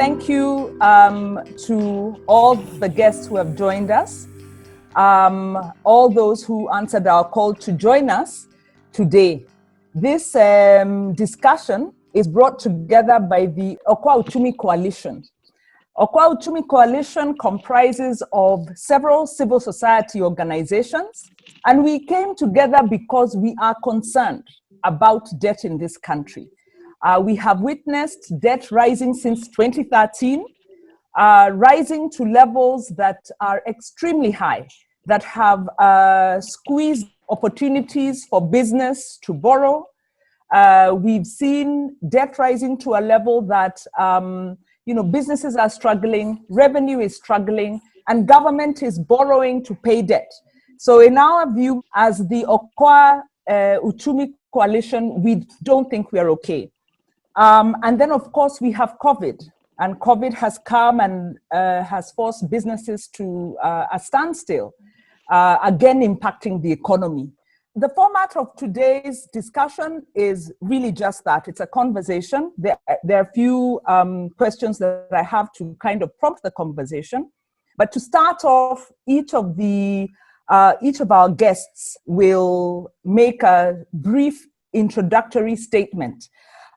thank you to all the guests who have joined us, all those who answered our call to join us today. This discussion is brought together by the Okoa Uchumi Coalition. Okoa Uchumi Coalition comprises of several civil society organizations, and we came together because we are concerned about debt in this country. We have witnessed debt rising since 2013, rising to levels that are extremely high, that have squeezed opportunities for business to borrow. We've seen debt rising to a level that businesses are struggling, revenue is struggling, and government is borrowing to pay debt. So in our view, as the Okoa Uchumi Coalition, we don't think we are okay. And then, of course, we have COVID, and COVID has come and has forced businesses to a standstill, again impacting the economy. The format of today's discussion is really just that. It's a conversation. There are a few questions that I have to kind of prompt the conversation. But to start off, each of our guests will make a brief introductory statement.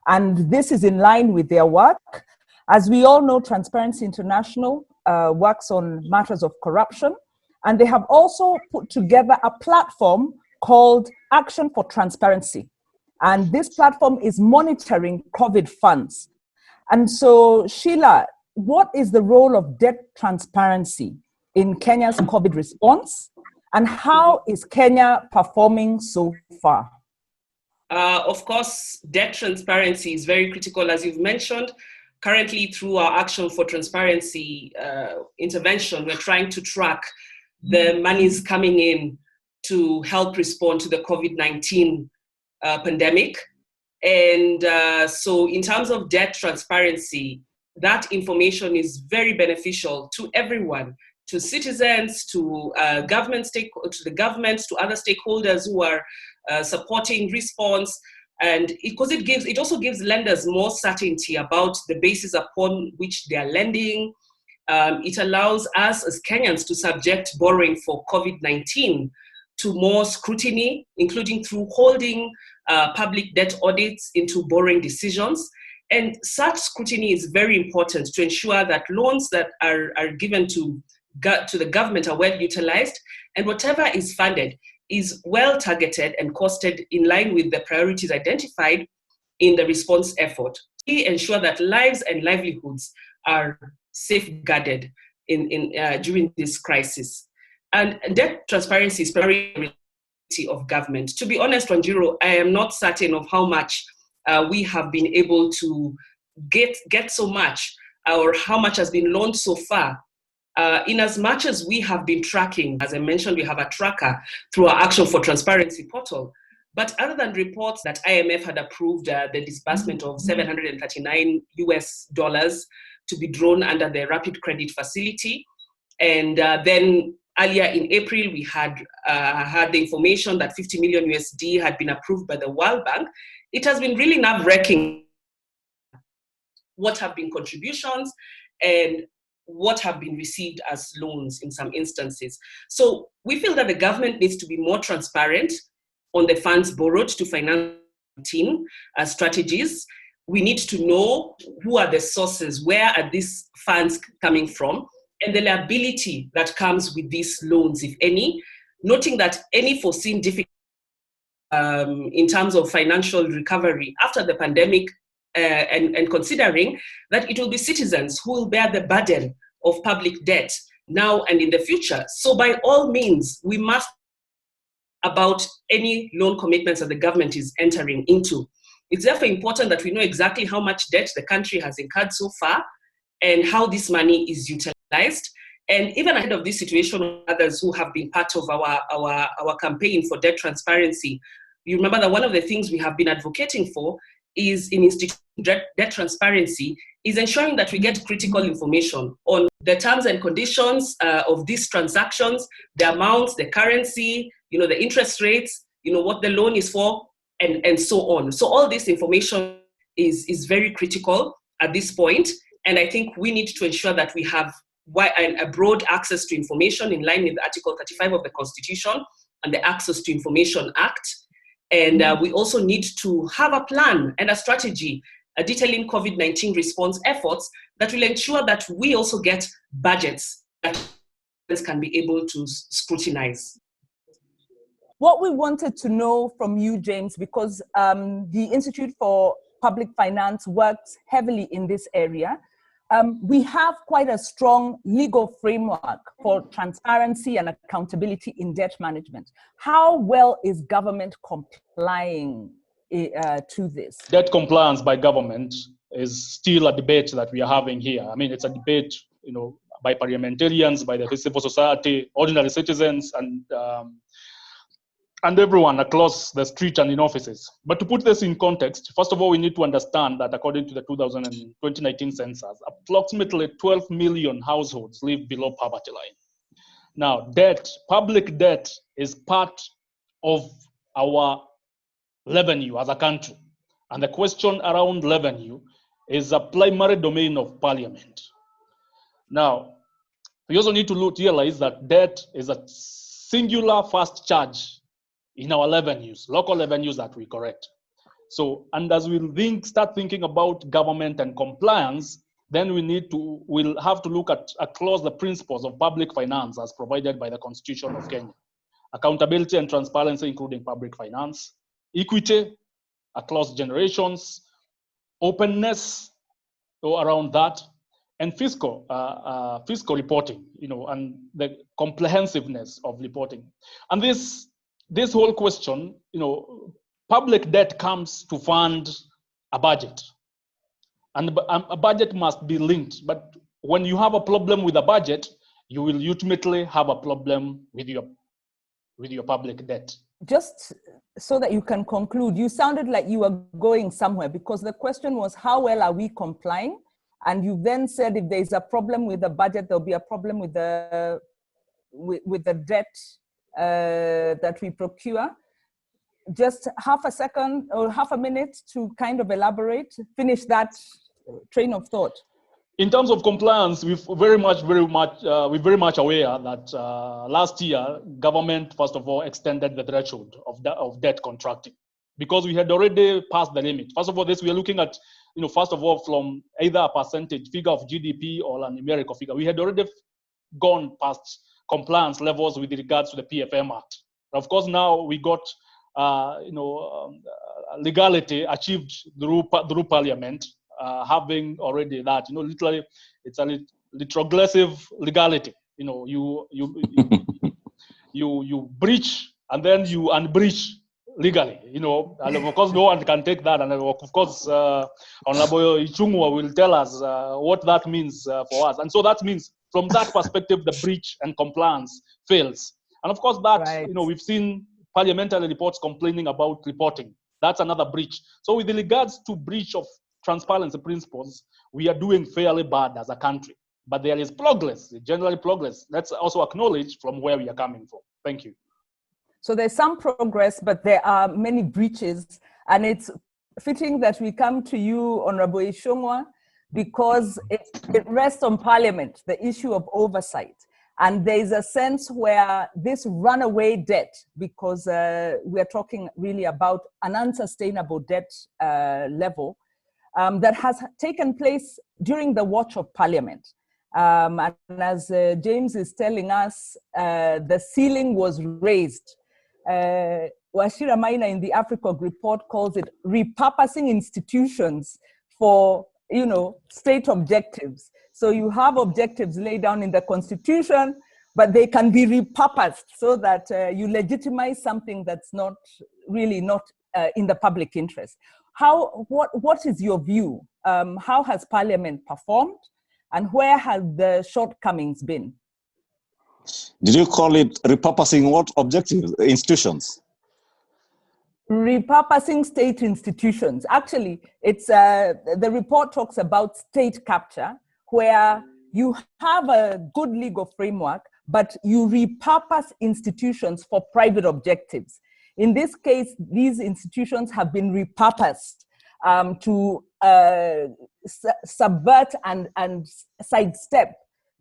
And this is in line with their work. As we all know, Transparency International works on matters of corruption. And they have also put together a platform called Action for Transparency. And this platform is monitoring COVID funds. And so, Sheila, what is the role of debt transparency in Kenya's COVID response? And how is Kenya performing so far? Of course, debt transparency is very critical, as you've mentioned. Currently, through our Action for Transparency intervention, we're trying to track the monies coming in to help respond to the COVID-19 pandemic. And so in terms of debt transparency, that information is very beneficial to everyone, to citizens, to the government, to other stakeholders who are supporting response. And because it also gives lenders more certainty about the basis upon which they are lending. It allows us as Kenyans to subject borrowing for COVID-19 to more scrutiny, including through holding public debt audits into borrowing decisions. And such scrutiny is very important to ensure that loans that are given to the government are well utilized, and whatever is funded is well targeted and costed in line with the priorities identified in the response effort. We ensure that lives and livelihoods are safeguarded during this crisis. And debt transparency is priority of government. To be honest, Wanjiru, I am not certain of how much we have been able to get so much, or how much has been loaned so far. In as much as we have been tracking, as I mentioned, we have a tracker through our Action for Transparency portal. But other than reports that IMF had approved the disbursement of $739 to be drawn under the Rapid Credit Facility, and then earlier in April, we had the information that $50 million had been approved by the World Bank. It has been really nerve-wracking what have been contributions and what have been received as loans in some instances. So we feel that the government needs to be more transparent on the funds borrowed to finance strategies. We need to know who are the sources, where are these funds coming from, and the liability that comes with these loans, if any, noting that any foreseen difficulty in terms of financial recovery after the pandemic, and considering that it will be citizens who will bear the burden of public debt now and in the future. So by all means, we must about any loan commitments that the government is entering into. It's therefore important that we know exactly how much debt the country has incurred so far and how this money is utilized. And even ahead of this situation, others who have been part of our campaign for debt transparency, you remember that one of the things we have been advocating for is in institutional debt transparency is ensuring that we get critical information on the terms and conditions of these transactions, the amounts, the currency, the interest rates, what the loan is for, and so on. So all this information is very critical at this point. And I think we need to ensure that we have a broad access to information in line with Article 35 of the Constitution and the Access to Information Act. And we also need to have a plan and a strategy detailing COVID-19 response efforts that will ensure that we also get budgets that can be able to scrutinize. What we wanted to know from you, James, because the Institute for Public Finance works heavily in this area, we have quite a strong legal framework for transparency and accountability in debt management. How well is government complying to this? Debt compliance by government is still a debate that we are having here. I mean, it's a debate, by parliamentarians, by the civil society, ordinary citizens, and everyone across the street and in offices. But to put this in context, first of all, we need to understand that according to the 2019 census, approximately 12 million households live below poverty line. Now, public debt is part of our revenue as a country. And the question around revenue is a primary domain of parliament. Now, we also need to realize that debt is a singular first charge in our revenues, local revenues that we correct. So, and as we start thinking about government and compliance, then we'll have to look at across the principles of public finance as provided by the Constitution of Kenya. Accountability and transparency, including public finance, equity across generations, openness around that, and fiscal reporting, and the comprehensiveness of reporting. And this whole question, public debt comes to fund a budget, and a budget must be linked. But when you have a problem with a budget, you will ultimately have a problem with your public debt. Just so that you can conclude, you sounded like you were going somewhere, because the question was, how well are we complying? And you then said, if there's a problem with the budget, there'll be a problem with the debt that we procure. Just half a second or half a minute to kind of elaborate, finish that train of thought. In terms of compliance, we're very much aware that last year, government, first of all, extended the threshold of debt contracting, because we had already passed the limit. First of all, we are looking at, first of all, from either a percentage figure of GDP or a numerical figure. We had already gone past compliance levels with regards to the PFM Act. Of course, now we got, legality achieved through Parliament, having already that, literally, it's a retrogressive legality. You breach and then you unbreach legally, and of course no one can take that. And of course, Honorable Ichung'wa will tell us what that means for us. And so that means, from that perspective, the breach and compliance fails. And of course, that right. We've seen parliamentary reports complaining about reporting. That's another breach. So with regards to breach of transparency principles, we are doing fairly bad as a country. But there is progress, generally progress. Let's also acknowledge from where we are coming from. Thank you. So there's some progress, but there are many breaches. And it's fitting that we come to you, Honorable Ichung'wa, because it rests on Parliament, the issue of oversight. And there's a sense where this runaway debt, because we're talking really about an unsustainable debt level that has taken place during the watch of Parliament. And as James is telling us, the ceiling was raised. Wachira Maina in the AfriCog report calls it repurposing institutions for, state objectives. So you have objectives laid down in the Constitution, but they can be repurposed so that you legitimize something that's not really not in the public interest. What is your view? How has Parliament performed, and where have the shortcomings been? Did you call it repurposing what objectives? Institutions? Repurposing state institutions. Actually, it's the report talks about state capture, where you have a good legal framework, but you repurpose institutions for private objectives. In this case, these institutions have been repurposed to subvert and sidestep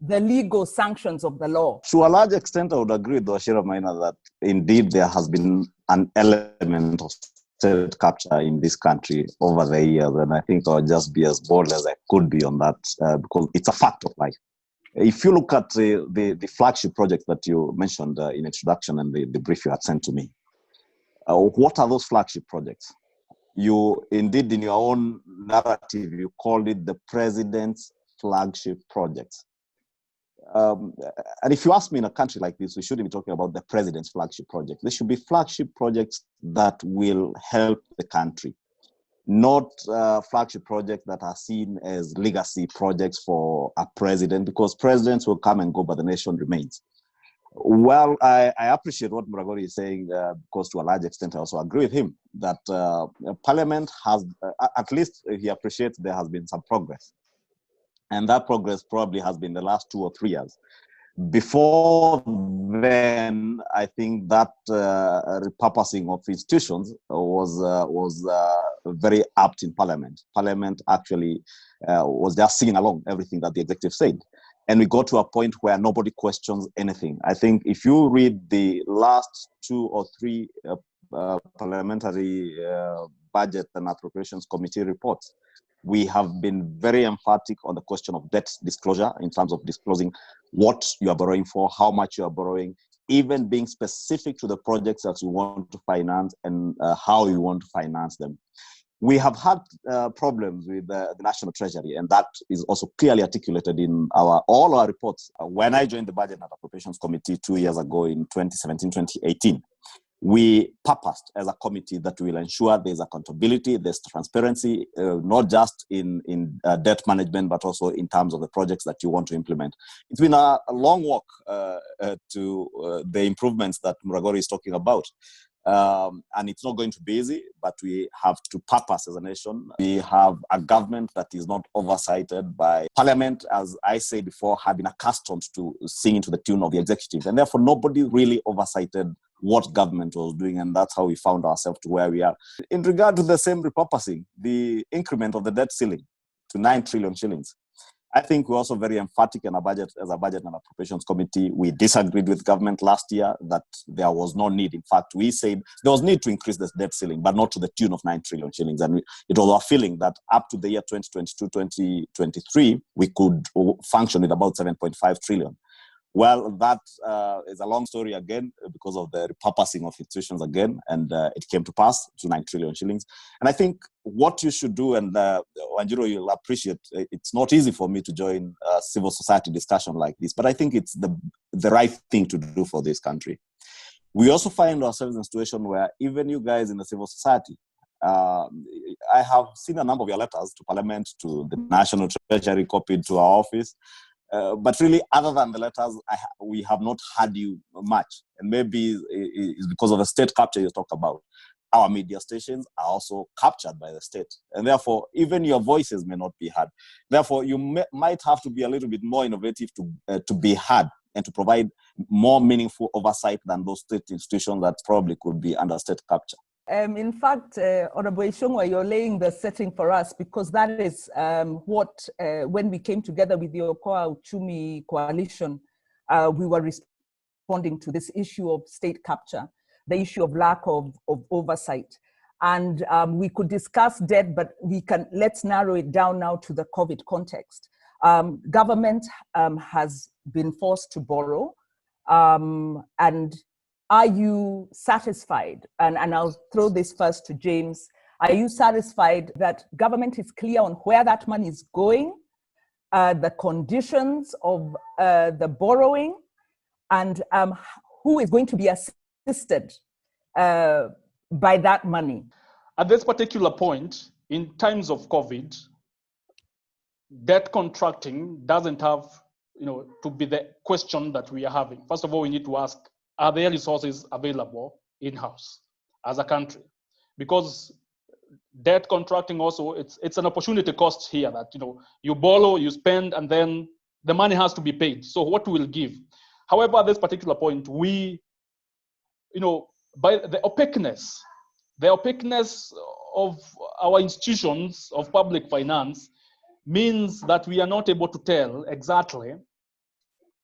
the legal sanctions of the law. To a large extent, I would agree with Wachira Maina that indeed there has been an element of state capture in this country over the years, and I think I'll just be as bold as I could be on that because it's a fact of life. If you look at the flagship project that you mentioned in introduction and the brief you had sent to me, what are those flagship projects? You indeed, in your own narrative, you called it the president's flagship projects. And if you ask me, in a country like this, we shouldn't be talking about the president's flagship project. There should be flagship projects that will help the country, not flagship projects that are seen as legacy projects for a president, because presidents will come and go, but the nation remains. Well, I appreciate what Muragori is saying, because to a large extent I also agree with him that Parliament has, at least he appreciates there has been some progress. And that progress probably has been the last 2 or 3 years. Before then, I think that repurposing of institutions was very apt in Parliament. Parliament actually was just singing along everything that the executive said. And we got to a point where nobody questions anything. I think if you read the last 2 or 3 parliamentary budget and appropriations committee reports, we have been very emphatic on the question of debt disclosure in terms of disclosing what you are borrowing for, how much you are borrowing, even being specific to the projects that you want to finance and how you want to finance them. We have had problems with the National Treasury, and that is also clearly articulated in all our reports. When I joined the Budget and Appropriations Committee 2 years ago in 2017, 2018, we purposed as a committee that we will ensure there's accountability, there's transparency, not just in debt management, but also in terms of the projects that you want to implement. It's been a long walk to the improvements that Muragori is talking about. And it's not going to be easy, but we have to purpose as a nation. We have a government that is not oversighted by Parliament, as I said before, have been accustomed to singing to the tune of the executive. And therefore, nobody really oversighted what government was doing, and that's how we found ourselves to where we are. In regard to the same repurposing, the increment of the debt ceiling to 9 trillion shillings, I think we're also very emphatic in as a budget and appropriations committee. We disagreed with government last year that there was no need. In fact, we said there was need to increase this debt ceiling, but not to the tune of 9 trillion shillings. And it was our feeling that up to the year 2022, 2023, we could function with about 7.5 trillion. Well, that is a long story again because of the repurposing of institutions again, and it came to pass to 9 trillion shillings. And I think what you should do, and Wanjiru, you'll appreciate, it's not easy for me to join a civil society discussion like this, but I think it's the right thing to do for this country. We also find ourselves in a situation where even you guys in the civil society, I have seen a number of your letters to Parliament, to the National Treasury, copied to our office. But really, other than the letters, we have not had you much. And maybe it's because of the state capture you talk about. Our media stations are also captured by the state. And therefore, even your voices may not be heard. Therefore, you might have to be a little bit more innovative to be heard and to provide more meaningful oversight than those state institutions that probably could be under state capture. In fact, Honorable Ishongwa, you're laying the setting for us, because that is what, when we came together with the Okoa Uchumi Coalition, we were responding to this issue of state capture, the issue of lack of oversight. And we could discuss debt, but let's narrow it down now to the COVID context. Government has been forced to borrow, and are you satisfied? And I'll throw this first to James. Are you satisfied that government is clear on where that money is going, the conditions of the borrowing, and who is going to be assisted by that money? At this particular point, in times of COVID, debt contracting doesn't have, to be the question that we are having. First of all, we need to ask, are there resources available in-house as a country? Because debt contracting also, it's an opportunity cost here that, you borrow, you spend, and then the money has to be paid. So what will give? However, at this particular point, we, by the opaqueness of our institutions of public finance means that we are not able to tell exactly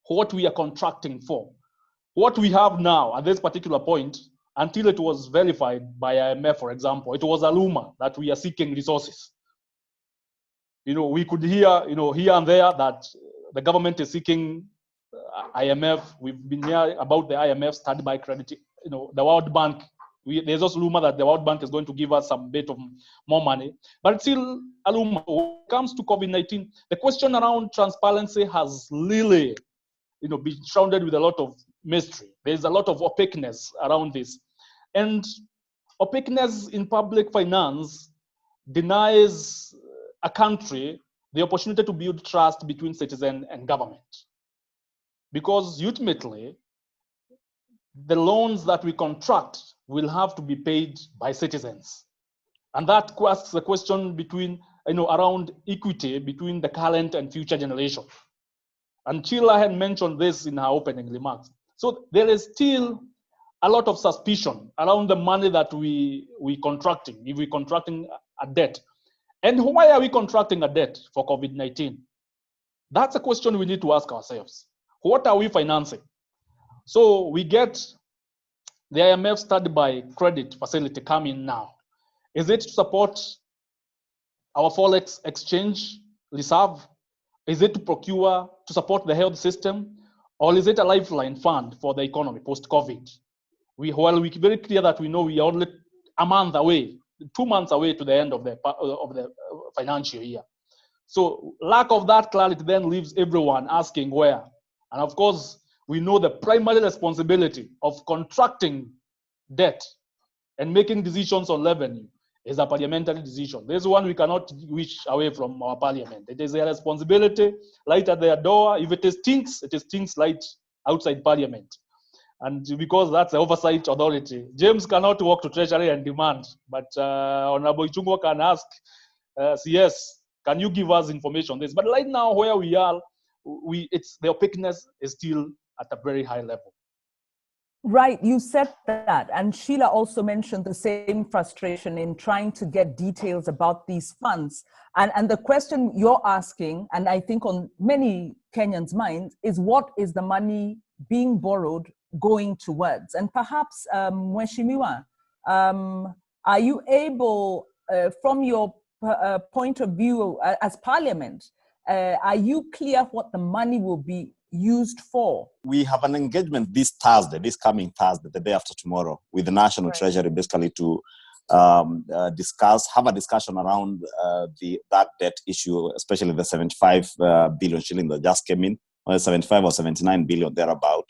what we are contracting for. What we have now at this particular point, until it was verified by IMF, for example, it was a rumor that we are seeking resources. We could hear, here and there that the government is seeking IMF. We've been hearing about the IMF standby credit, the World Bank. There's also rumor that the World Bank is going to give us some bit of more money, but it's still a rumor. When it comes to COVID-19, the question around transparency has really, been shrouded with a lot of mystery. There's a lot of opaqueness around this, and opaqueness in public finance denies a country the opportunity to build trust between citizen and government, because ultimately the loans that we contract will have to be paid by citizens. And that asks the question between, around equity between the current and future generation. And Sheila had mentioned this in her opening remarks. So there is still a lot of suspicion around the money that we contracting, if we're contracting a debt. And why are we contracting a debt for COVID-19? That's a question we need to ask ourselves. What are we financing? So we get the IMF standby credit facility coming now. Is it to support our forex exchange reserve? Is it to support the health system? Or is it a lifeline fund for the economy post-COVID? While we're very clear that we know we are only a month away, 2 months away to the end of the financial year. So lack of that clarity then leaves everyone asking where. And of course, we know the primary responsibility of contracting debt and making decisions on revenue is a parliamentary decision. This one we cannot wish away from our parliament. It is their responsibility, right at their door. If it stinks right outside parliament. And because that's the oversight authority, James cannot walk to Treasury and demand, but Honorable Ichung'wah can ask CS, can you give us information on this? But right now, where we are, the opaqueness is still at a very high level. Right, you said that. And Sheila also mentioned the same frustration in trying to get details about these funds. And the question you're asking, and I think on many Kenyans' minds, is what is the money being borrowed going towards? And perhaps, Mheshimiwa, are you able, from your point of view as Parliament, are you clear what the money will be used for? We have an engagement this coming Thursday, the day after tomorrow, with the National Treasury, basically to have a discussion around that debt issue, especially the 75 billion shilling that just came in, or 75 or 79 billion thereabout.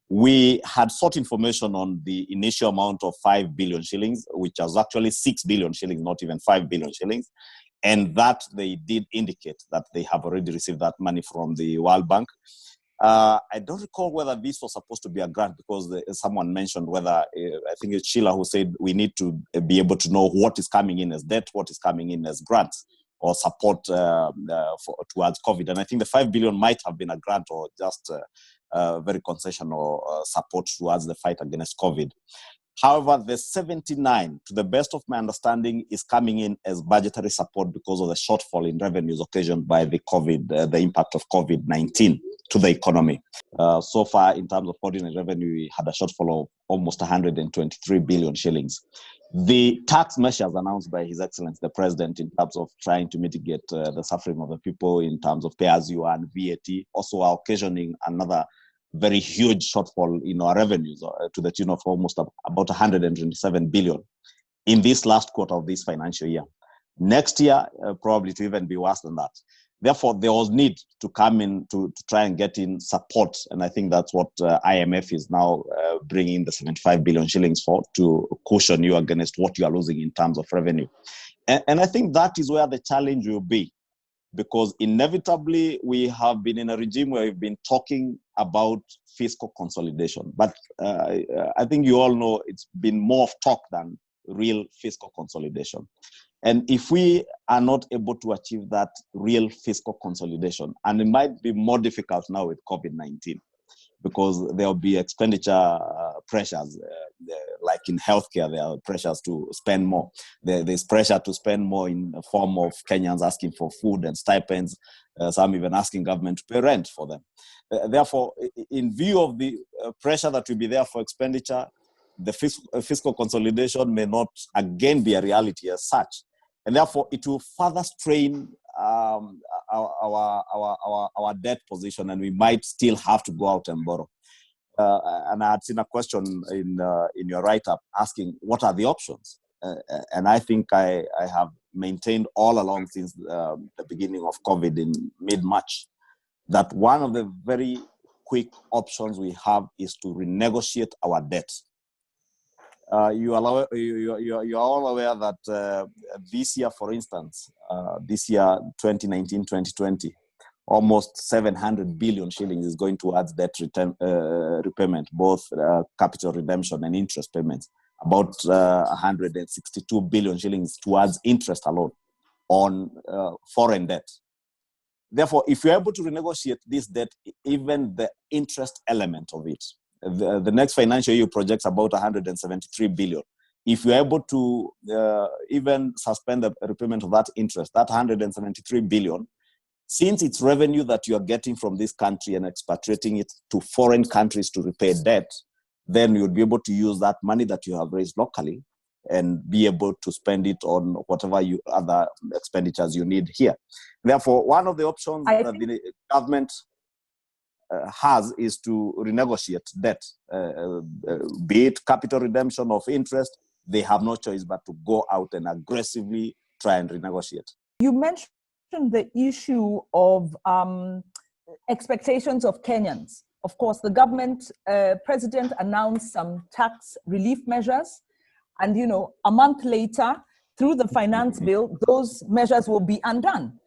We had sought information on the initial amount of 5 billion shillings, which was actually 6 billion shillings, not even 5 billion shillings. And that they did indicate that they have already received that money from the World Bank. I don't recall whether this was supposed to be a grant, because someone mentioned whether, I think it's Sheila who said we need to be able to know what is coming in as debt, what is coming in as grants or support towards COVID. And I think the 5 billion might have been a grant or just very concessional support towards the fight against COVID. However, the 79, to the best of my understanding, is coming in as budgetary support because of the shortfall in revenues occasioned by the impact of COVID-19 to the economy. So far, in terms of ordinary revenue, we had a shortfall of almost 123 billion shillings. The tax measures announced by His Excellency the President in terms of trying to mitigate the suffering of the people in terms of pay-as-you-earn VAT also are occasioning another very huge shortfall in our revenues to the tune of almost about 127 billion in this last quarter of this financial year. Next year, probably to even be worse than that. Therefore, there was need to come in to try and get in support. And I think that's what IMF is now bringing the 75 billion shillings for, to cushion you against what you are losing in terms of revenue. And I think that is where the challenge will be, because inevitably we have been in a regime where we've been talking about fiscal consolidation. But I think you all know it's been more of talk than real fiscal consolidation. And if we are not able to achieve that real fiscal consolidation, and it might be more difficult now with COVID-19, because there will be expenditure pressures. Like in healthcare, there are pressures to spend more. There's pressure to spend more in the form of Kenyans asking for food and stipends, some even asking government to pay rent for them. Therefore, in view of the pressure that will be there for expenditure, the fiscal consolidation may not again be a reality as such. And therefore, it will further strain our debt position, and we might still have to go out and borrow. And I had seen a question in your write-up asking, what are the options? And I think I have maintained all along since the beginning of COVID in mid-March that one of the very quick options we have is to renegotiate our debt. You are all aware that this year, for instance, this year, 2019-2020, almost 700 billion shillings is going towards debt repayment, both capital redemption and interest payments. About 162 billion shillings towards interest alone on foreign debt. Therefore, if you're able to renegotiate this debt, even the interest element of it, the next financial year projects about 173 billion. If you're able to even suspend the repayment of that interest, that 173 billion, since it's revenue that you're getting from this country and expatriating it to foreign countries to repay debt, then you'd be able to use that money that you have raised locally and be able to spend it on whatever other expenditures you need here. Therefore, one of the options that the government has is to renegotiate debt, be it capital redemption of interest. They have no choice but to go out and aggressively try and renegotiate. You mentioned the issue of expectations of Kenyans. Of course, the government president announced some tax relief measures, and a month later, through the finance bill, those measures will be undone.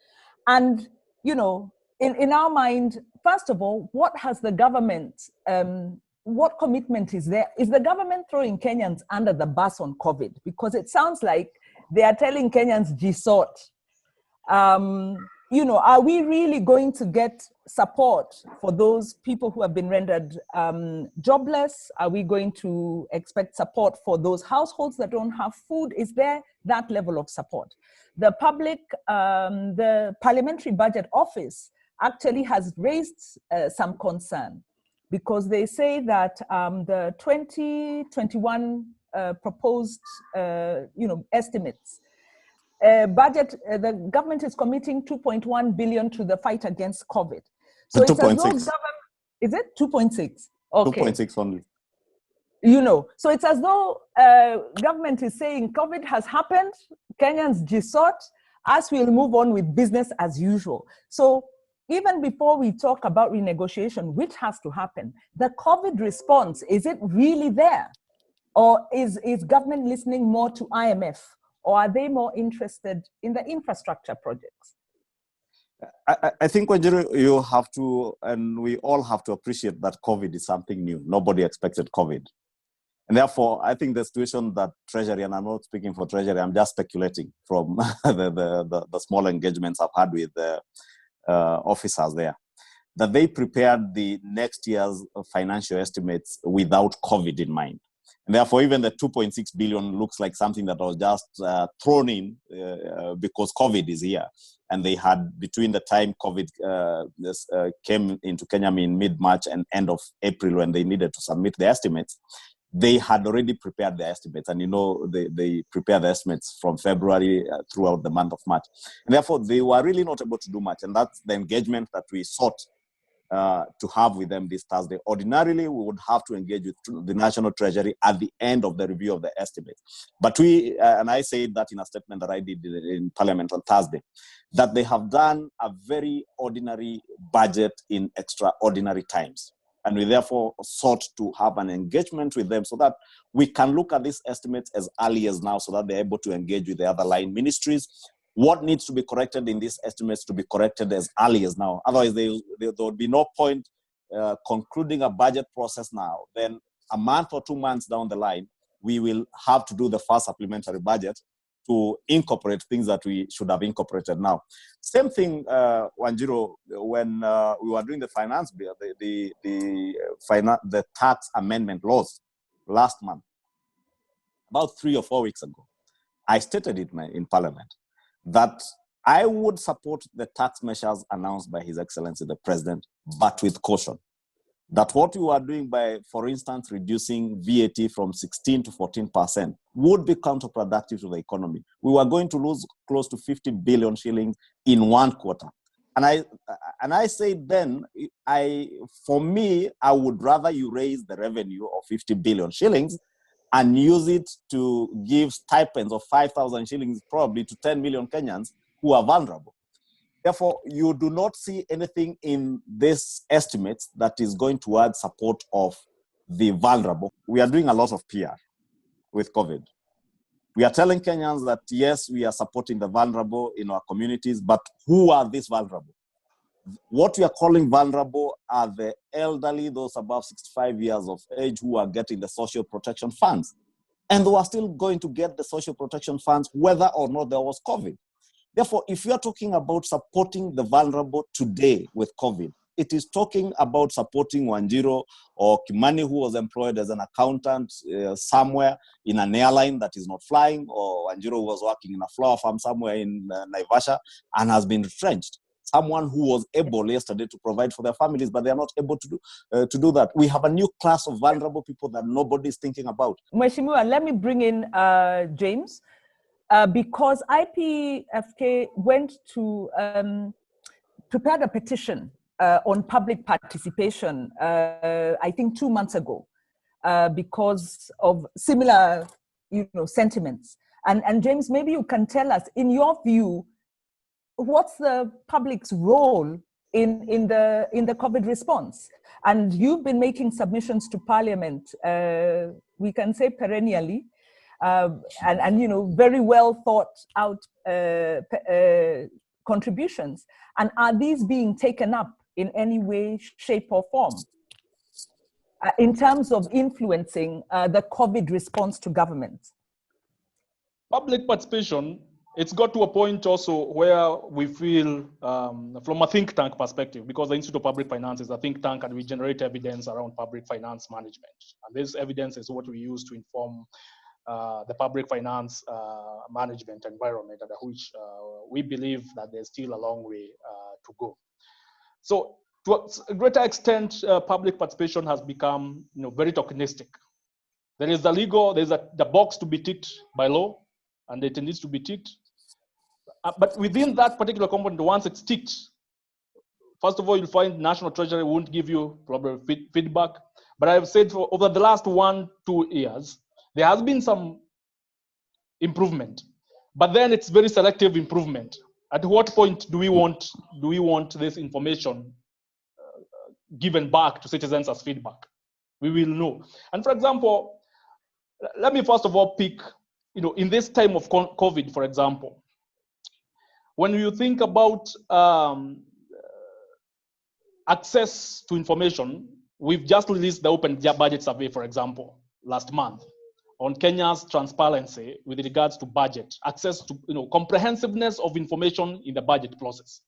And in our mind, first of all, what has the government? What commitment is there? Is the government throwing Kenyans under the bus on COVID? Because it sounds like they are telling Kenyans, "Gisort." Are we really going to get support for those people who have been rendered jobless? Are we going to expect support for those households that don't have food? Is there that level of support? The Parliamentary Budget Office actually has raised some concern because they say that the 2021 proposed, estimates, the government is committing 2.1 billion to the fight against COVID. So it's 2.6. Is it 2.6? Okay. 2.6 only. So it's as though government is saying COVID has happened, Kenyans gisort, as we'll move on with business as usual. So even before we talk about renegotiation, which has to happen, the COVID response, is it really there? Or is government listening more to IMF? Or are they more interested in the infrastructure projects? I think, Wanjiru, you have to, and we all have to appreciate that COVID is something new. Nobody expected COVID. And therefore, I think the situation that Treasury, and I'm not speaking for Treasury, I'm just speculating from the small engagements I've had with the officers there, that they prepared the next year's financial estimates without COVID in mind. And therefore, even the 2.6 billion looks like something that was just thrown in because COVID is here. And they had, between the time COVID came into Kenya in mid-March and end of April, when they needed to submit the estimates, they had already prepared the estimates. And they prepared the estimates from February throughout the month of March. And therefore, they were really not able to do much. And that's the engagement that we sought to have with them this Thursday. Ordinarily, we would have to engage with the National Treasury at the end of the review of the estimates. But we, and I said that in a statement that I did in Parliament on Thursday, that they have done a very ordinary budget in extraordinary times. And we therefore sought to have an engagement with them so that we can look at these estimates as early as now so that they're able to engage with the other line ministries. What needs to be corrected in these estimates to be corrected as early as now. Otherwise, there would be no point concluding a budget process now. Then a month or 2 months down the line, we will have to do the first supplementary budget to incorporate things that we should have incorporated now. Same thing, Wanjiru, when we were doing the finance bill, the tax amendment laws. last month, about 3 or 4 weeks ago, I stated it in Parliament that I would support the tax measures announced by His Excellency the President, but with caution. That what you are doing by, for instance, reducing VAT from 16 to 14% would be counterproductive to the economy. We were going to lose close to 50 billion shillings in 1 quarter. And I said then, for me, I would rather you raise the revenue of 50 billion shillings and use it to give stipends of 5,000 shillings probably to 10 million Kenyans who are vulnerable. Therefore, you do not see anything in this estimates that is going to add support of the vulnerable. We are doing a lot of PR with COVID. We are telling Kenyans that, yes, we are supporting the vulnerable in our communities, but who are these vulnerable? What we are calling vulnerable are the elderly, those above 65 years of age who are getting the social protection funds. And they are still going to get the social protection funds whether or not there was COVID. Therefore, if you are talking about supporting the vulnerable today with COVID, it is talking about supporting Wanjiro or Kimani, who was employed as an accountant somewhere in an airline that is not flying, or Wanjiro was working in a flower farm somewhere in Naivasha and has been retrenched. Someone who was able yesterday to provide for their families, but they are not able to do that. We have a new class of vulnerable people that nobody is thinking about. Mheshimiwa, let me bring in James. Because IPFK went to prepare a petition on public participation, I think 2 months ago, because of similar, sentiments. And James, maybe you can tell us, in your view, what's the public's role in the COVID response? And you've been making submissions to Parliament, we can say perennially, and very well thought out contributions. And are these being taken up in any way, shape, or form in terms of influencing the COVID response to government? Public participation, it's got to a point also where we feel, from a think tank perspective, because the Institute of Public Finance is a think tank and we generate evidence around public finance management. And this evidence is what we use to inform the public finance management environment, under which we believe that there's still a long way to go. So to a greater extent, public participation has become very tokenistic. There is the box to be ticked by law, and it needs to be ticked. But within that particular component, once it's ticked, first of all, you'll find National Treasury won't give you proper feedback. But I've said for over the last 1-2 years, there has been some improvement, but then it's very selective improvement. At what point do we want this information given back to citizens as feedback? We will know. And for example, let me first of all pick, in this time of COVID, for example, when you think about access to information, we've just released the Open Budget Survey, for example, last month, on Kenya's transparency with regards to budget, access to comprehensiveness of information in the budget process.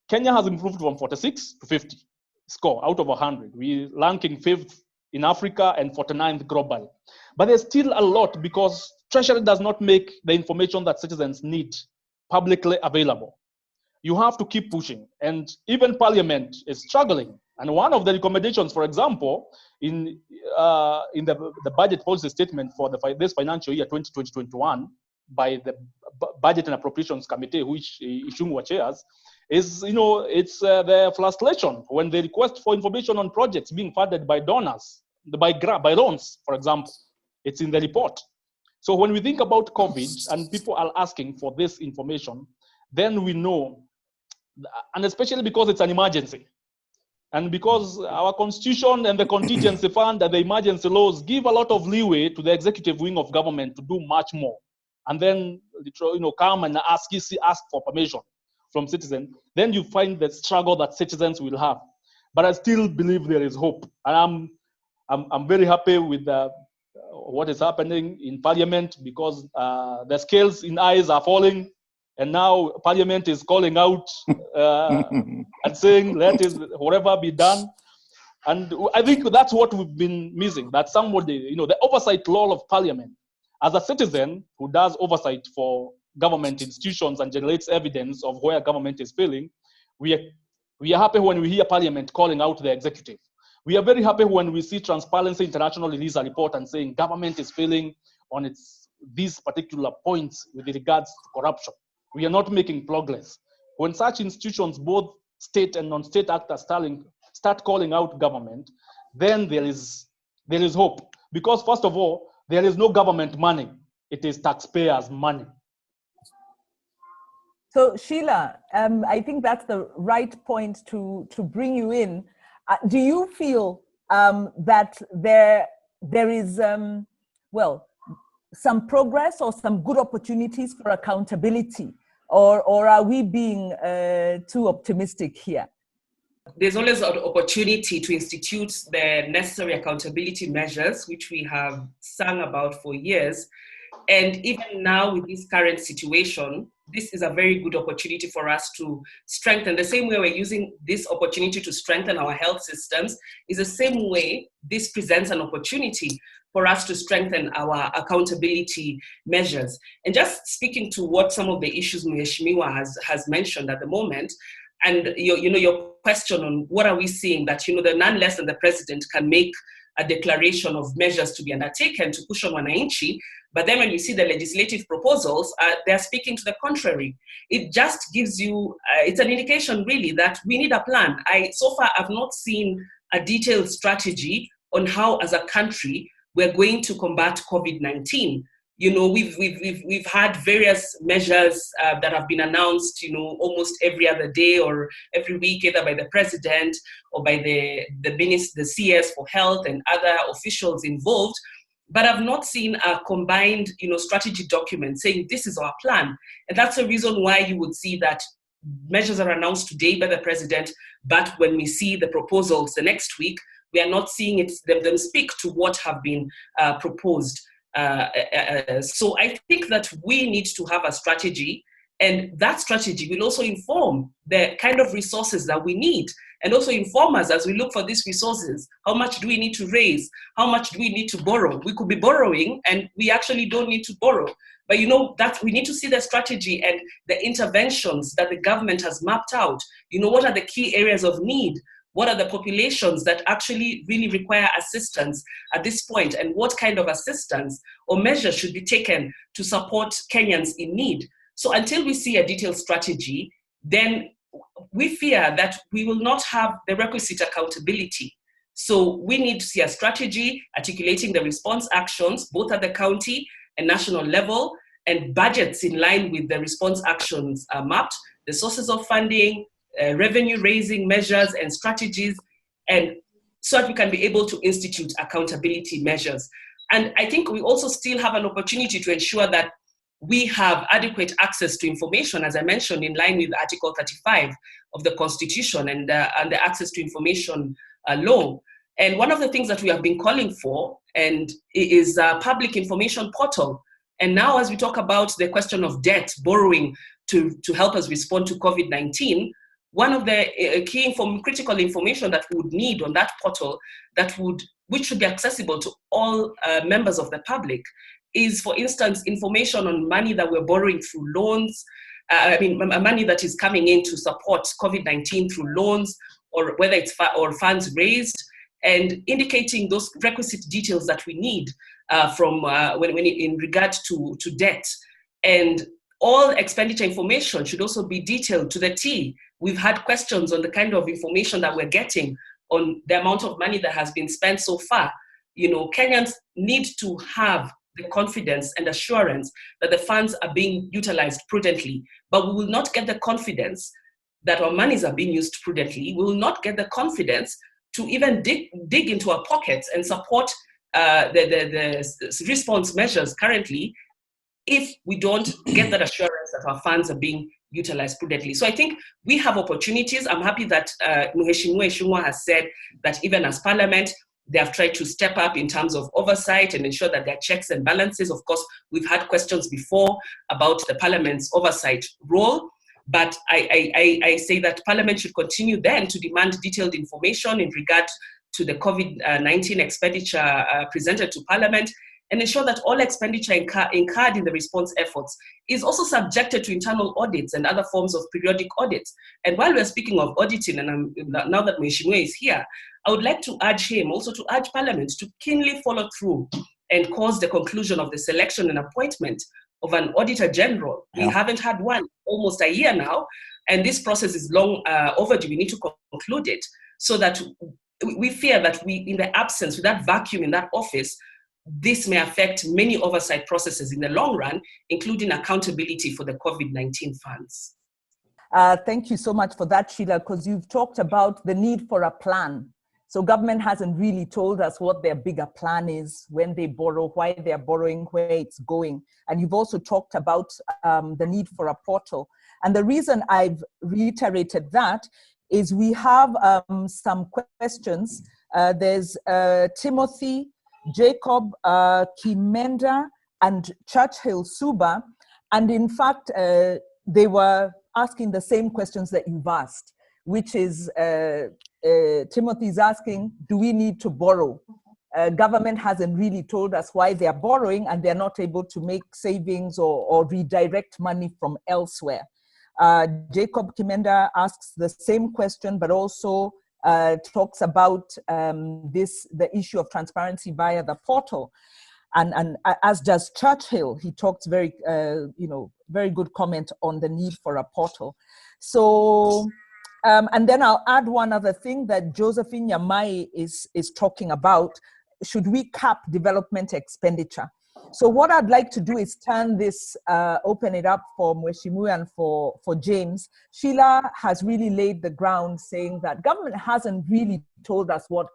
Kenya has improved from 46 to 50 score out of 100. We're ranking 5th in Africa and 49th globally. But there's still a lot because Treasury does not make the information that citizens need publicly available. You have to keep pushing, and even Parliament is struggling. And one of the recommendations, for example, in the budget policy statement for this financial year 2020-21 by the Budget and Appropriations Committee, which Ishungwa chairs, is it's the frustration when they request for information on projects being funded by donors, by loans, for example. It's in the report. So when we think about COVID and people are asking for this information, then we know, and especially because it's an emergency, and because our constitution and the contingency fund and the emergency laws give a lot of leeway to the executive wing of government to do much more, and then come and ask for permission from citizens, then you find the struggle that citizens will have. But I still believe there is hope, and I'm very happy with what is happening in Parliament, because the scales in eyes are falling. And now Parliament is calling out and saying, let whatever be done. And I think that's what we've been missing, that somebody, the oversight role of parliament, as a citizen who does oversight for government institutions and generates evidence of where government is failing, we are happy when we hear parliament calling out the executive. We are very happy when we see Transparency International release a report and saying government is failing on these particular points with regards to corruption. We are not making progress. When such institutions, both state and non-state actors, start calling out government, then there is hope. Because first of all, there is no government money. It is taxpayers' money. So Sheila, I think that's the right point to bring you in. Do you feel that there is, some progress or some good opportunities for accountability? Or are we being too optimistic here? There's always an opportunity to institute the necessary accountability measures, which we have sung about for years. And even now with this current situation, this is a very good opportunity for us to strengthen. The same way we're using this opportunity to strengthen our health systems is the same way this presents an opportunity for us to strengthen our accountability measures. And just speaking to what some of the issues Mheshimiwa has mentioned at the moment, and your question on what are we seeing that the none less than the president can make a declaration of measures to be undertaken to push on wananchi, but then when you see the legislative proposals, they're speaking to the contrary. It just gives you, it's an indication really that we need a plan. So far I've not seen a detailed strategy on how as a country we're going to combat COVID-19. We've had various measures that have been announced, almost every other day or every week, either by the president or by the CS for health and other officials involved. But I've not seen a combined, strategy document saying this is our plan. And that's the reason why you would see that measures are announced today by the president, but when we see the proposals the next week, we are not seeing them speak to what have been proposed. So I think that we need to have a strategy, and that strategy will also inform the kind of resources that we need, and also inform us as we look for these resources. How much do we need to raise? How much do we need to borrow? We could be borrowing and we actually don't need to borrow. But that we need to see the strategy and the interventions that the government has mapped out. What are the key areas of need? What are the populations that actually really require assistance at this point? And what kind of assistance or measures should be taken to support Kenyans in need? So until we see a detailed strategy, then we fear that we will not have the requisite accountability. So we need to see a strategy articulating the response actions, both at the county and national level, and budgets in line with the response actions mapped, the sources of funding, revenue raising measures and strategies, and so that we can be able to institute accountability measures. And I think we also still have an opportunity to ensure that we have adequate access to information, as I mentioned, in line with Article 35 of the Constitution and the Access to Information Law. And one of the things that we have been calling for is a public information portal. And now as we talk about the question of debt, borrowing to help us respond to COVID-19, one of the key critical information that we would need on that portal which should be accessible to all members of the public is, for instance, information on money that we're borrowing through loans, money that is coming in to support COVID-19 through loans, or whether it's funds raised, and indicating those requisite details that we need when in regard to debt. And all expenditure information should also be detailed to the T. We've had questions on the kind of information that we're getting on the amount of money that has been spent so far. Kenyans need to have the confidence and assurance that the funds are being utilized prudently, but we will not get the confidence that our monies are being used prudently. We will not get the confidence to even dig into our pockets and support the response measures currently if we don't get that assurance that our funds are being utilized prudently. So I think we have opportunities. I'm happy that Mheshimiwa has said that even as Parliament, they have tried to step up in terms of oversight and ensure that there are checks and balances. Of course, we've had questions before about the Parliament's oversight role, but I say that Parliament should continue then to demand detailed information in regard to the COVID-19 expenditure presented to Parliament, and ensure that all expenditure incurred in the response efforts is also subjected to internal audits and other forms of periodic audits. And while we're speaking of auditing, and now that Mheshimiwa is here, I would like to urge him also to urge Parliament to keenly follow through and cause the conclusion of the selection and appointment of an Auditor General. We haven't had one almost a year now, and this process is long overdue. We need to conclude it so that we fear that in the absence, with that vacuum in that office, this may affect many oversight processes in the long run, including accountability for the COVID-19 funds. Thank you so much for that, Sheila, because you've talked about the need for a plan. So government hasn't really told us what their bigger plan is, when they borrow, why they're borrowing, where it's going. And you've also talked about the need for a portal. And the reason I've reiterated that is we have some questions. There's Timothy, Jacob, Kimenda, and Churchill Suba. And in fact, they were asking the same questions that you've asked, which is, Timothy's asking, do we need to borrow? Government hasn't really told us why they're borrowing, and they're not able to make savings or redirect money from elsewhere. Jacob Kimenda asks the same question, but also talks about the issue of transparency via the portal. And as does Churchill, he talks very good comment on the need for a portal. So, and then I'll add one other thing that Josephine Yamai is talking about. Should we cap development expenditure? So what I'd like to do is turn this, open it up for Mheshimiwa and for James. Sheila has really laid the ground saying that government hasn't really told us what,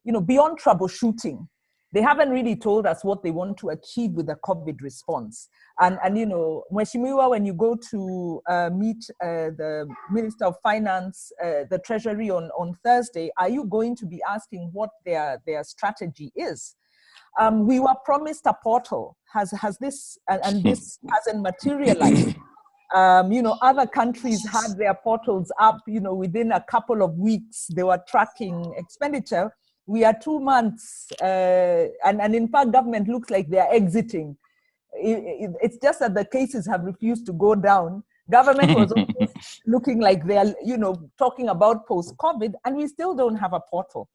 beyond troubleshooting, they haven't really told us what they want to achieve with the COVID response. And Mheshimiwa, when you go to meet the Minister of Finance, the Treasury on Thursday, are you going to be asking what their strategy is? We were promised a portal. Has this, and this hasn't materialized. Other countries had their portals up, within a couple of weeks, they were tracking expenditure. We are 2 months, and in fact, government looks like they're exiting. It's just that the cases have refused to go down. Government was always looking like they're, talking about post-COVID, and we still don't have a portal.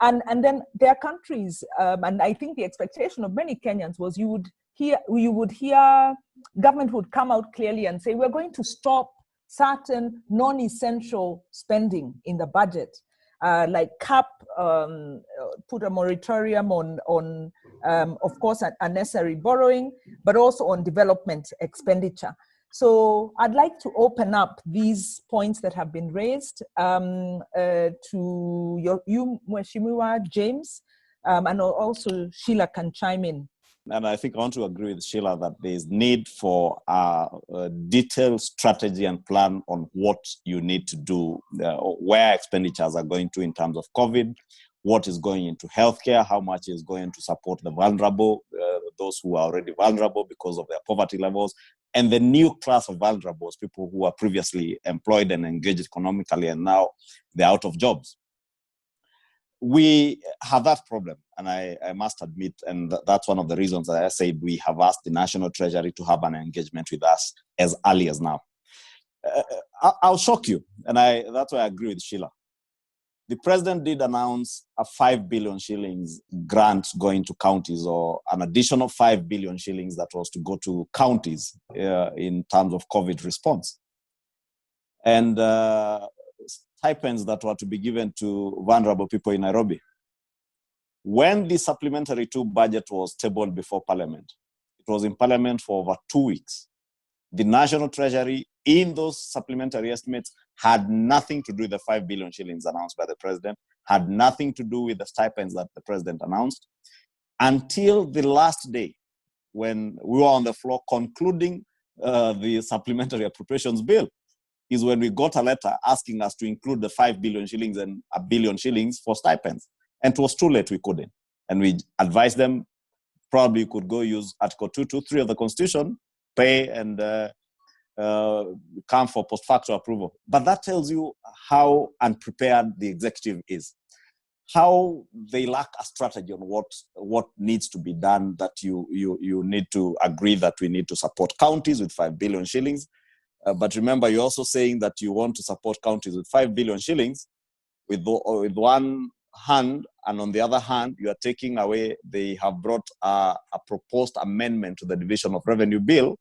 And then there are countries, and I think the expectation of many Kenyans was you would hear government would come out clearly and say, we're going to stop certain non-essential spending in the budget, like cap, put a moratorium on of course, unnecessary borrowing, but also on development expenditure. So I'd like to open up these points that have been raised to you, Mheshimiwa, James, and also Sheila can chime in. And I think I want to agree with Sheila that there is need for a detailed strategy and plan on what you need to do, where expenditures are going to in terms of COVID, what is going into healthcare, how much is going to support the vulnerable, those who are already vulnerable because of their poverty levels, and the new class of vulnerables, people who are previously employed and engaged economically and now they're out of jobs. We have that problem, and I must admit, and that's one of the reasons that I said we have asked the National Treasury to have an engagement with us as early as now. I'll shock you, and that's why I agree with Sheila. The president did announce a 5 billion shillings grant going to counties, or an additional 5 billion shillings that was to go to counties in terms of COVID response. And stipends that were to be given to vulnerable people in Nairobi. When the supplementary 2 budget was tabled before Parliament, it was in Parliament for over 2 weeks. The National Treasury, in those supplementary estimates, had nothing to do with the 5 billion shillings announced by the president, had nothing to do with the stipends that the president announced, until the last day when we were on the floor concluding the supplementary appropriations bill, is when we got a letter asking us to include the 5 billion shillings and 1 billion shillings for stipends. And it was too late, we couldn't. And we advised them, probably you could go use Article 223 of the Constitution, pay and come for post facto approval. But that tells you how unprepared the executive is. how they lack a strategy on what needs to be done, that you need to agree that we need to support counties with 5 billion shillings. But remember, you're also saying that you want to support counties with 5 billion shillings with one hand, and on the other hand, you are taking away, they have brought a proposed amendment to the Division of Revenue Bill,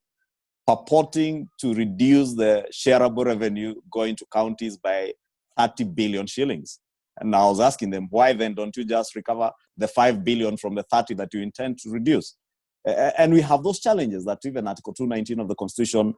purporting to reduce the shareable revenue going to counties by 30 billion shillings. And I was asking them, why then don't you just recover the 5 billion from the 30 that you intend to reduce? And we have those challenges that even Article 219 of the Constitution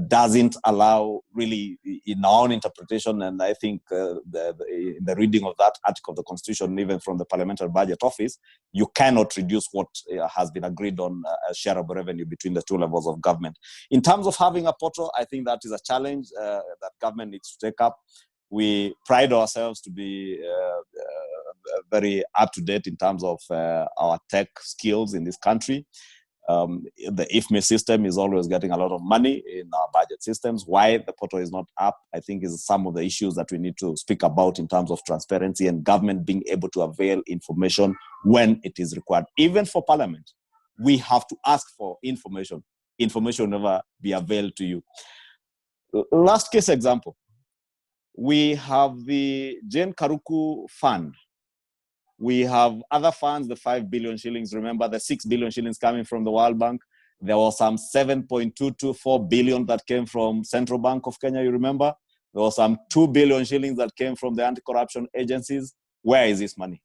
doesn't allow, really, in our own interpretation, and I think in the reading of that article of the Constitution, even from the Parliamentary Budget Office, you cannot reduce what has been agreed on shareable revenue between the two levels of government. In terms of having a portal, I think that is a challenge that government needs to take up. We pride ourselves to be very up-to-date in terms of our tech skills in this country. The IFME system is always getting a lot of money in our budget systems. Why the portal is not up, I think, is some of the issues that we need to speak about in terms of transparency and government being able to avail information when it is required. Even for Parliament, we have to ask for information. Information will never be availed to you. Last case example. We have the Jane Karuku Fund. We have other funds, the 5 billion shillings. Remember the 6 billion shillings coming from the World Bank. There was some 7.224 billion that came from Central Bank of Kenya, you remember? There was some 2 billion shillings that came from the anti-corruption agencies. Where is this money?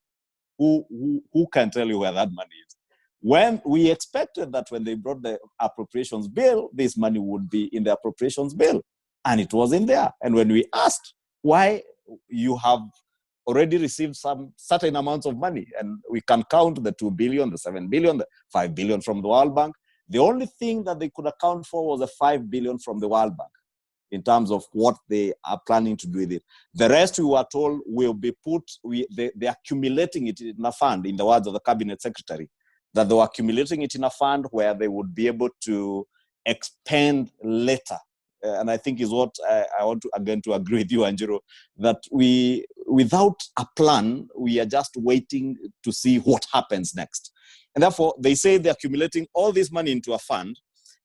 Who can tell you where that money is? When we expected that when they brought the appropriations bill, this money would be in the appropriations bill, and it was in there. And when we asked why you have already received some certain amounts of money, and we can count the 2 billion, the 7 billion, the 5 billion from the World Bank, the only thing that they could account for was the 5 billion from the World Bank in terms of what they are planning to do with it. The rest, we were told, will be put, they're accumulating it in a fund, in the words of the Cabinet Secretary, that they were accumulating it in a fund where they would be able to expand later. And I think is what I want to, again, to agree with you, Anjiro, that without a plan, we are just waiting to see what happens next. And therefore, they say they're accumulating all this money into a fund.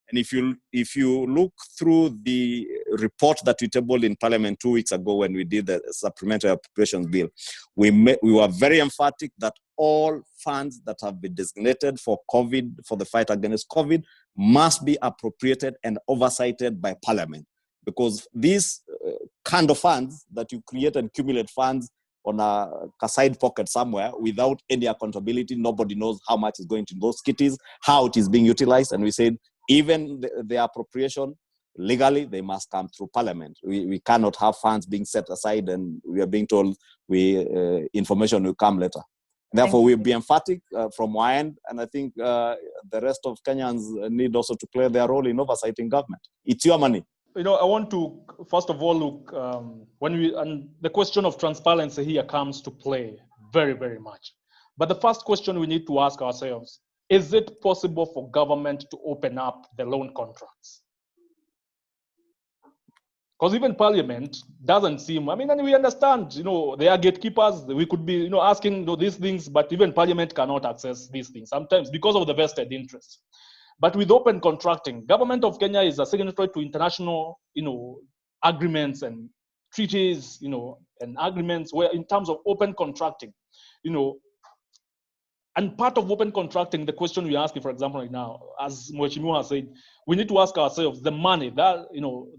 And if you look through the report that we tabled in Parliament 2 weeks ago when we did the supplementary appropriations bill, we were very emphatic that all funds that have been designated for COVID, for the fight against COVID, must be appropriated and oversighted by Parliament. Because these kind of funds that you create and accumulate funds on a side pocket somewhere without any accountability, nobody knows how much is going to those kitties, how it is being utilized. And we said, even the appropriation, legally, they must come through Parliament. We cannot have funds being set aside and we are being told information will come later. Therefore, we'll be emphatic from our end, and I think the rest of Kenyans need also to play their role in oversighting government. It's your money. You know, I want to, first of all, look, and the question of transparency here comes to play very, very much. But the first question we need to ask ourselves, is it possible for government to open up the loan contracts? Because even Parliament doesn't seem, I mean, and we understand, you know, they are gatekeepers. We could be, you know, asking these things, but even Parliament cannot access these things sometimes because of the vested interests. But with open contracting, government of Kenya is a signatory to international, you know, agreements and treaties, you know, and agreements where in terms of open contracting, you know, and part of open contracting, the question we're asking, for example, right now, as Mheshimiwa has said, we need to ask ourselves the money that, you know,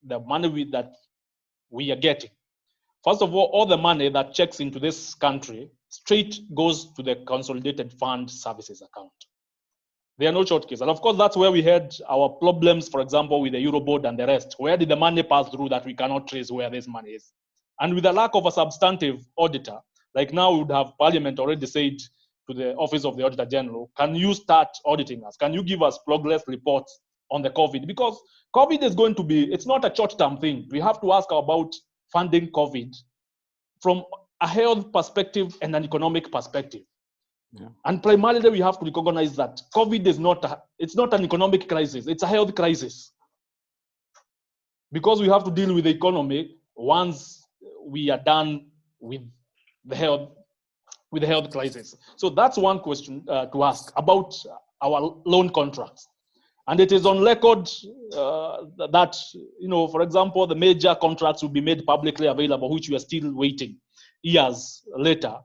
the money that we are getting. First of all the money that checks into this country straight goes to the Consolidated Fund Services account. There are no shortcuts. And of course, that's where we had our problems, for example, with the Eurobond and the rest. Where did the money pass through that we cannot trace where this money is? And with the lack of a substantive auditor, like now we would have Parliament already said to the Office of the Auditor General, can you start auditing us? Can you give us progress reports on the COVID? Because COVID is going to be, it's not a short-term thing. We have to ask about funding COVID from a health perspective and an economic perspective. Yeah. And primarily we have to recognize that COVID is it's not an economic crisis, it's a health crisis. Because we have to deal with the economy once we are done with the health with the health crisis. So that's one question to ask about our loan contracts. And it is on record that, for example, the major contracts will be made publicly available, which we are still waiting years later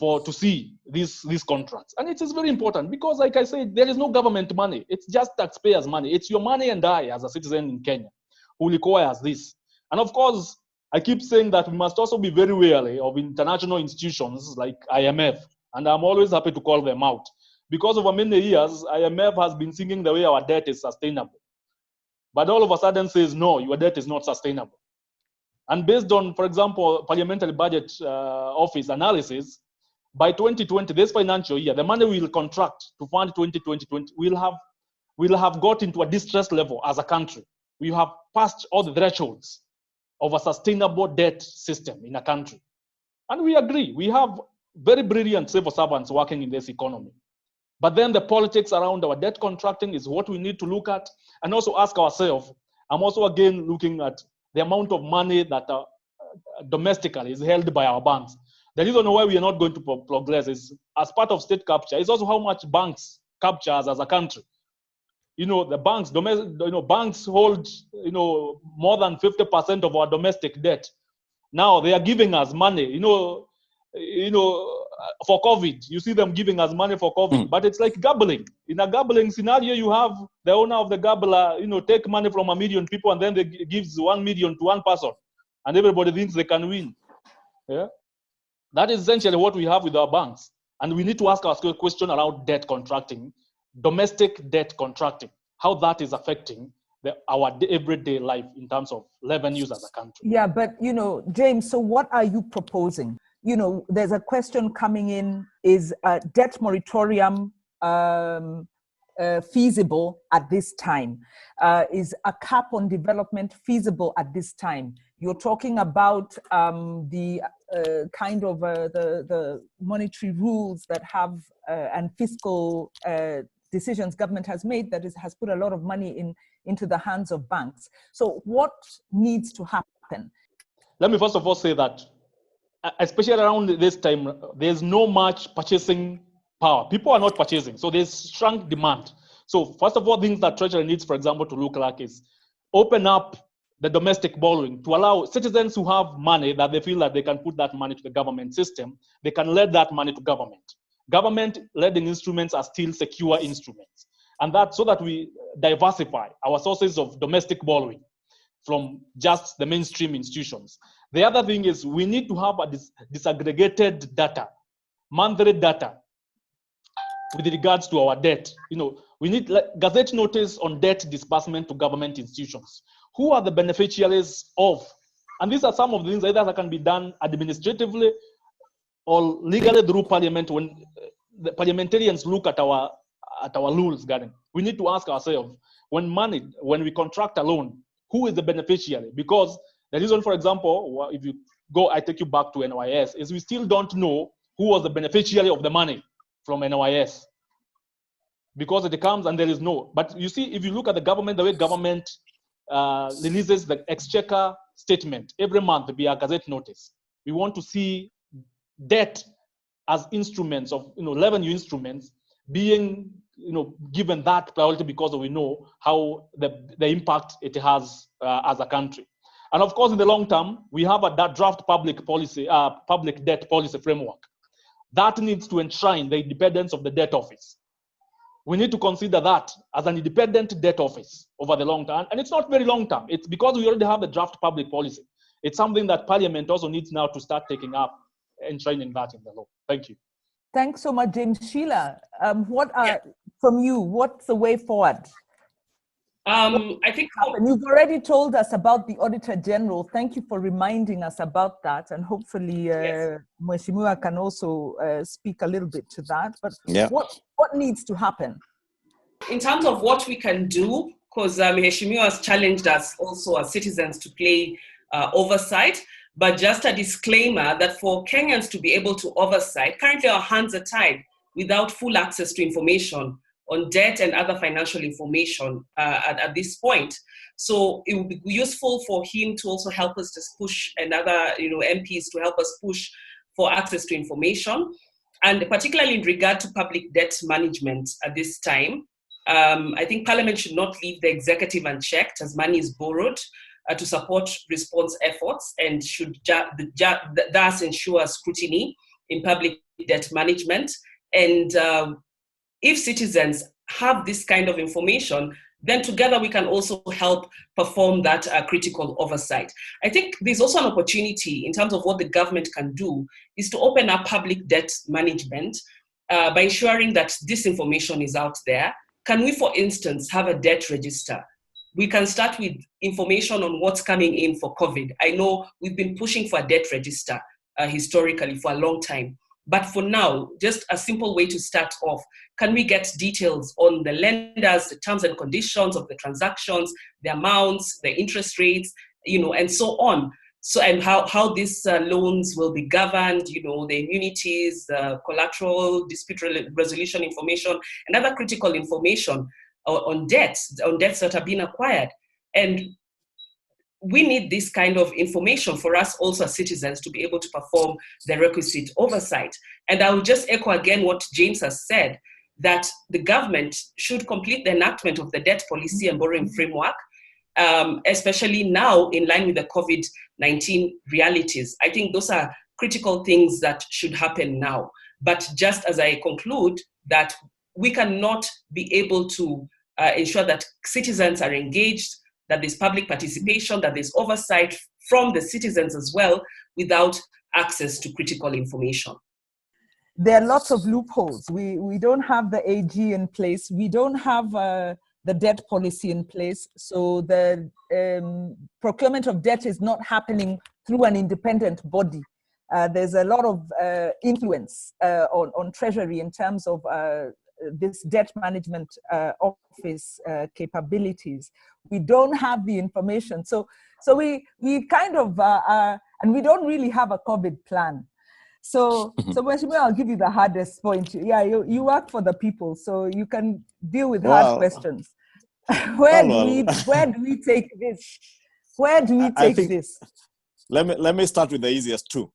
to see these contracts. And it is very important because, like I said, there is no government money. It's just taxpayers' money. It's your money and I, as a citizen in Kenya, who requires this. And of course, I keep saying that we must also be very wary of international institutions like IMF, and I'm always happy to call them out. Because over many years, IMF has been thinking the way our debt is sustainable. But all of a sudden says, no, your debt is not sustainable. And based on, for example, Parliamentary Budget Office analysis, by 2020, this financial year, the money we will contract to fund 2020, we'll have got into a distress level as a country. We have passed all the thresholds of a sustainable debt system in a country. And we agree, we have very brilliant civil servants working in this economy. But then the politics around our debt contracting is what we need to look at and also ask ourselves. I'm also again looking at the amount of money that domestically is held by our banks. The reason why we are not going to progress is as part of state capture. It's also how much banks capture us as a country. The banks, banks hold, more than 50% of our domestic debt. Now they are giving us money, for COVID. You see them giving us money for COVID, but it's like gambling. In a gambling scenario, you have the owner of the gambler, take money from 1 million people and then they gives 1 million to one person, and everybody thinks they can win. Yeah, that is essentially what we have with our banks, and we need to ask ourselves a question around debt contracting, domestic debt contracting, how that is affecting our everyday life in terms of revenues as a country. Yeah, but James, so what are you proposing? There's a question coming in, is a debt moratorium feasible at this time? Is a cap on development feasible at this time? You're talking about the kind of the monetary rules that have and fiscal decisions government has made that has put a lot of money into the hands of banks. So what needs to happen? Let me first of all say that especially around this time, there's no much purchasing power. People are not purchasing, so there's shrunk demand. So first of all, things that Treasury needs, for example, to look like is open up the domestic borrowing to allow citizens who have money that they feel that they can put that money to the government system, they can lend that money to government. Government-lending instruments are still secure instruments. And that's so that we diversify our sources of domestic borrowing from just the mainstream institutions. The other thing is we need to have a disaggregated data, monthly data, with regards to our debt. We need gazette notice on debt disbursement to government institutions. Who are the beneficiaries of? And these are some of the things either that can be done administratively or legally through parliament. When the parliamentarians look at our rules, we need to ask ourselves, when we contract a loan, who is the beneficiary? Because the reason, for example, if you go, I take you back to NYS, is we still don't know who was the beneficiary of the money from NYS. Because it comes and there is no. But you see, if you look at the government, the way government releases the exchequer statement every month via gazette notice, we want to see debt as instruments of, revenue instruments being, given that priority because we know how the impact it has as a country. And of course, in the long term, we have that draft public debt policy framework that needs to enshrine the independence of the debt office. We need to consider that as an independent debt office over the long term. And it's not very long term. It's because we already have the draft public policy. It's something that Parliament also needs now to start taking up and enshrining that in the law. Thank you. Thanks so much, James. Sheila, from you, what's the way forward? I think you've already told us about the Auditor General. Thank you for reminding us about that, and hopefully Mheshimiwa can also speak a little bit to that. But what needs to happen? In terms of what we can do, because Mheshimiwa has challenged us also as citizens to play oversight, but just a disclaimer that for Kenyans to be able to oversight, currently our hands are tied without full access to information on debt and other financial information at this point. So it would be useful for him to also help us just push, and other MPs to help us push for access to information. And particularly in regard to public debt management at this time, I think Parliament should not leave the executive unchecked as money is borrowed to support response efforts, and should thus ensure scrutiny in public debt management. And if citizens have this kind of information, then together we can also help perform that critical oversight. I think there's also an opportunity in terms of what the government can do is to open up public debt management by ensuring that this information is out there. Can we, for instance, have a debt register? We can start with information on what's coming in for COVID. I know we've been pushing for a debt register historically for a long time. But for now, just a simple way to start off, can we get details on the lenders, the terms and conditions of the transactions, the amounts, the interest rates, and so on. So, and how these loans will be governed, the immunities, the collateral, dispute resolution information, and other critical information on debts that have been acquired. And we need this kind of information for us also as citizens to be able to perform the requisite oversight. And I will just echo again what James has said, that the government should complete the enactment of the debt policy and borrowing framework, especially now in line with the COVID-19 realities. I think those are critical things that should happen now. But just as I conclude, that we cannot be able to ensure that citizens are engaged, that there's public participation, that there's oversight from the citizens as well, without access to critical information. There are lots of loopholes. We don't have the AG in place. We don't have the debt policy in place. So the procurement of debt is not happening through an independent body. There's a lot of influence on Treasury in terms of this debt management office capabilities. We don't have the information. So we kind of, and we don't really have a COVID plan. So Mheshimiwa, I'll give you the hardest point. Yeah, you work for the people, so you can deal with hard questions. Where do we take this? Where do we take this? Let me start with the easiest two.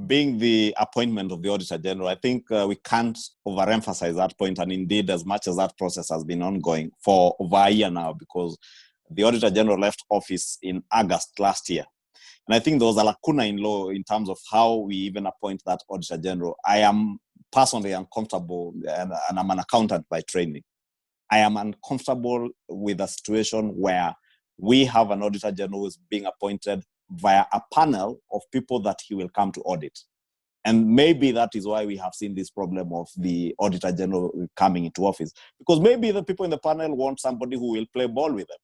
Being the appointment of the Auditor General, I think we can't overemphasize that point. And indeed, as much as that process has been ongoing for over a year now, because the Auditor General left office in August last year. And I think there was a lacuna in law in terms of how we even appoint that Auditor General. I am personally uncomfortable, and I'm an accountant by training. I am uncomfortable with a situation where we have an Auditor General who is being appointed via a panel of people that he will come to audit. And maybe that is why we have seen this problem of the Auditor General coming into office, because maybe the people in the panel want somebody who will play ball with them.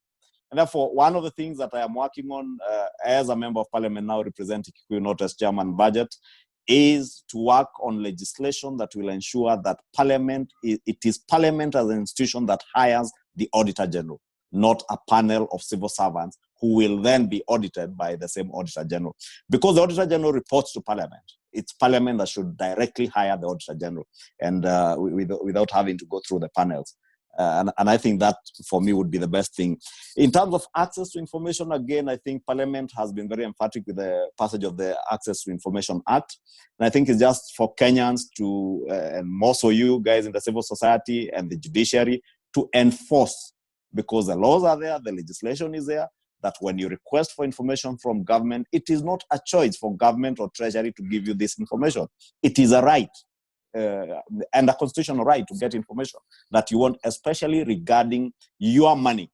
And therefore, one of the things that I am working on as a member of Parliament now representing Kikuyu North as Chairman Budget is to work on legislation that will ensure that Parliament, it is Parliament as an institution that hires the Auditor General, not a panel of civil servants who will then be audited by the same Auditor General. Because the Auditor General reports to Parliament. It's Parliament that should directly hire the Auditor General, and without having to go through the panels. And I think that, for me, would be the best thing. In terms of access to information, again, I think Parliament has been very emphatic with the passage of the Access to Information Act. And I think it's just for Kenyans to, and more so you guys in the civil society and the judiciary, to enforce, because the laws are there, the legislation is there, that when you request for information from government, it is not a choice for government or Treasury to give you this information. It is a right. And a constitutional right to get information that you want, especially regarding your money,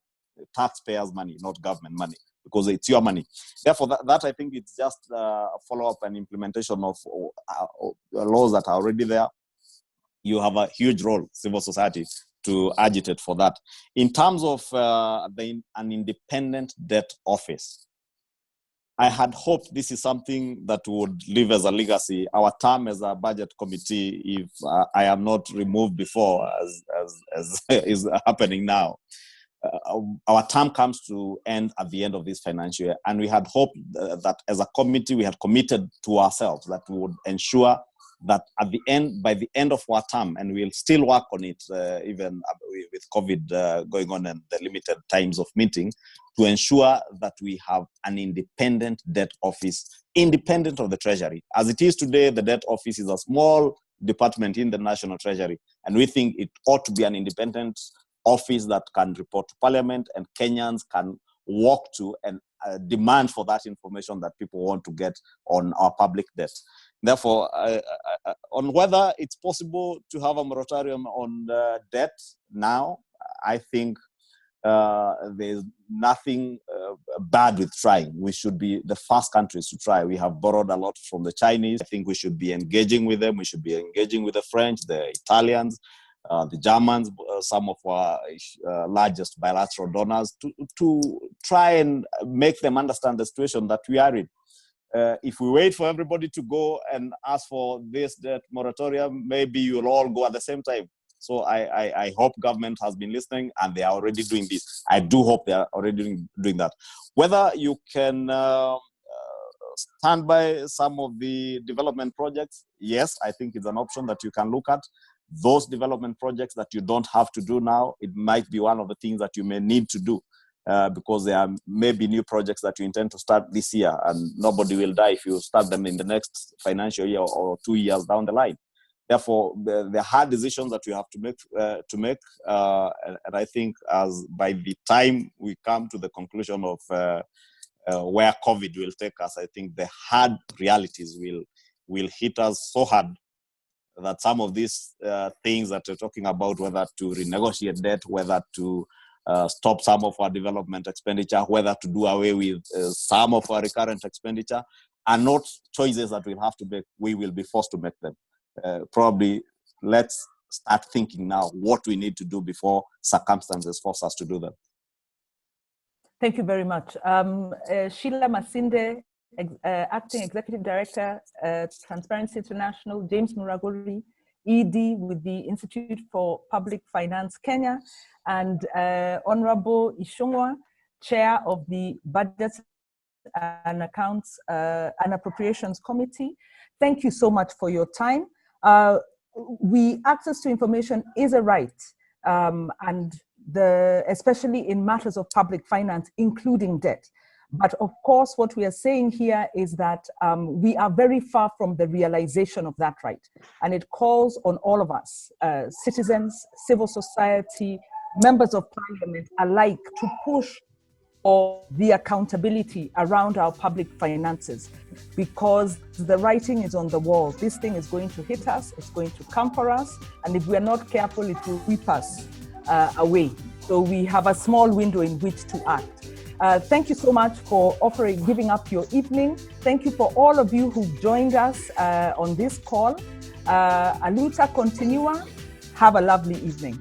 taxpayers' money, not government money, because it's your money. Therefore, that I think it's just a follow-up and implementation of laws that are already there. You have a huge role, civil society, to agitate for that. In terms of an independent debt office, I had hoped this is something that would live as a legacy. Our term as a budget committee, if I am not removed before, as is happening now, our term comes to end at the end of this financial year. And we had hoped that as a committee, we had committed to ourselves that we would ensure that by the end of our term, and we'll still work on it, even with COVID going on and the limited times of meeting, to ensure that we have an independent debt office, independent of the Treasury. As it is today, the debt office is a small department in the National Treasury, and we think it ought to be an independent office that can report to Parliament, and Kenyans can walk to and demand for that information that people want to get on our public debt. Therefore, on whether it's possible to have a moratorium on debt now, I think there's nothing bad with trying. We should be the first countries to try. We have borrowed a lot from the Chinese. I think we should be engaging with them. We should be engaging with the French, the Italians, the Germans, some of our largest bilateral donors, to try and make them understand the situation that we are in. If we wait for everybody to go and ask for this debt moratorium, maybe you'll all go at the same time. So I hope government has been listening, and they are already doing this. I do hope they are already doing that. Whether you can stand by some of the development projects, yes, I think it's an option that you can look at. Those development projects that you don't have to do now, it might be one of the things that you may need to do, because there are maybe new projects that you intend to start this year, and nobody will die if you start them in the next financial year or 2 years down the line. Therefore, the hard decisions that you have to make, and I think as by the time we come to the conclusion of where COVID will take us, I think the hard realities will hit us so hard that some of these things that we're talking about, whether to renegotiate debt, whether to stop some of our development expenditure, whether to do away with some of our recurrent expenditure, are not choices that we'll have to make. We will be forced to make them. Probably let's start thinking now what we need to do before circumstances force us to do them. Thank you very much. Sheila Masinde, Acting Executive Director at Transparency International, James Muraguri, ED with the Institute for Public Finance Kenya, and Honorable Ishongwa, Chair of the Budget and Accounts and Appropriations Committee. Thank you so much for your time. Access to information is a right, and especially in matters of public finance, including debt. But of course, what we are saying here is that we are very far from the realization of that right. And it calls on all of us, citizens, civil society, members of parliament alike, to push for the accountability around our public finances, because the writing is on the wall. This thing is going to hit us, it's going to come for us, and if we are not careful, it will sweep us away. So we have a small window in which to act. Thank you so much for giving up your evening. Thank you for all of you who joined us on this call. Aluta continua. Have a lovely evening.